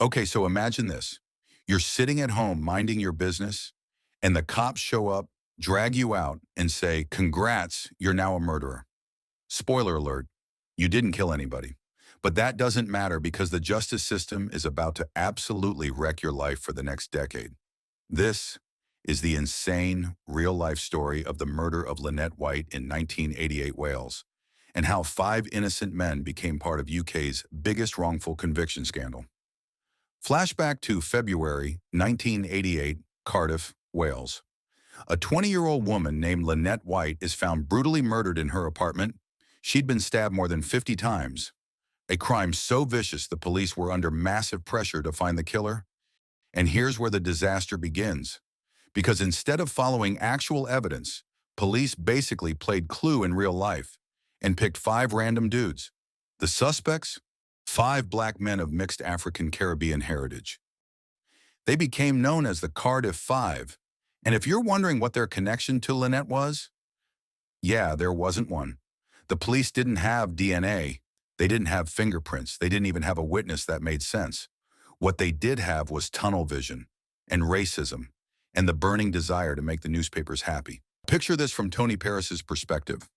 Okay, so imagine this. You're sitting at home minding your business, and the cops show up, drag you out, and say, "Congrats, you're now a murderer." Spoiler alert, you didn't kill anybody. But that doesn't matter because the justice system is about to absolutely wreck your life for the next decade. This is the insane, real-life story of the murder of Lynette White in 1988 Wales, and how 5 innocent men became part of UK's biggest wrongful conviction scandal. Flashback to February 1988, Cardiff, Wales. A 20-year-old woman named Lynette White is found brutally murdered in her apartment. She'd been stabbed more than 50 times, a crime so vicious the police were under massive pressure to find the killer. And here's where the disaster begins. Because instead of following actual evidence, police basically played Clue in real life and picked 5 random dudes. The suspects? 5 black men of mixed African-Caribbean heritage. They became known as the Cardiff Five. And if you're wondering what their connection to Lynette was, yeah, there wasn't one. The police didn't have DNA. They didn't have fingerprints. They didn't even have a witness that made sense. What they did have was tunnel vision and racism and the burning desire to make the newspapers happy. Picture this from Tony Paris's perspective,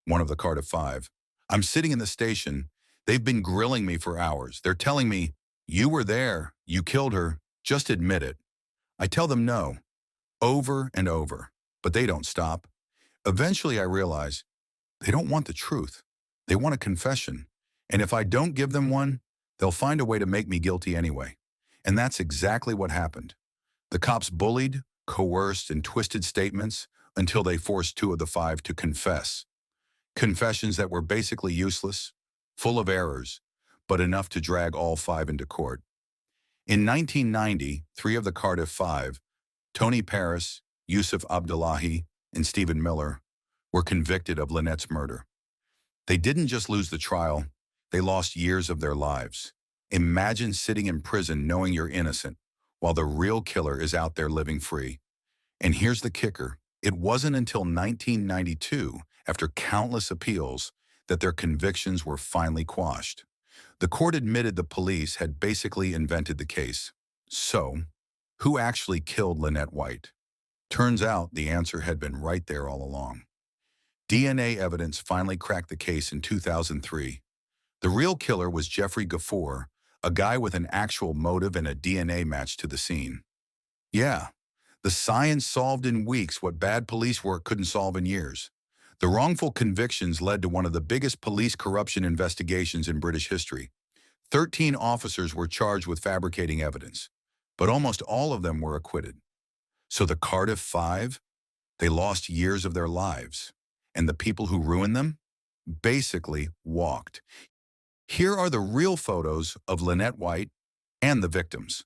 one of the Cardiff Five. I'm sitting in the station. They've been grilling me for hours. They're telling me, "You were there. You killed her. Just admit it." I tell them no, over and over, but they don't stop. Eventually I realize they don't want the truth. They want a confession. And if I don't give them one, they'll find a way to make me guilty anyway. And that's exactly what happened. The cops bullied, coerced, and twisted statements until they forced 2 of the 5 to confess. Confessions that were basically useless, full of errors, but enough to drag all 5 into court. In 1990, 3 of the Cardiff Five, Tony Paris, Yusuf Abdullahi, and Stephen Miller, were convicted of Lynette's murder. They didn't just lose the trial, they lost years of their lives. Imagine sitting in prison knowing you're innocent, while the real killer is out there living free. And here's the kicker. It wasn't until 1992, after countless appeals, that their convictions were finally quashed. The court admitted the police had basically invented the case. So, who actually killed Lynette White? Turns out the answer had been right there all along. DNA evidence finally cracked the case in 2003. The real killer was Jeffrey Gafour, a guy with an actual motive and a DNA match to the scene. Yeah, the science solved in weeks what bad police work couldn't solve in years. The wrongful convictions led to one of the biggest police corruption investigations in British history. 13 officers were charged with fabricating evidence, but almost all of them were acquitted. So the Cardiff Five, they lost years of their lives, and the people who ruined them basically walked. Here are the real photos of Lynette White and the victims.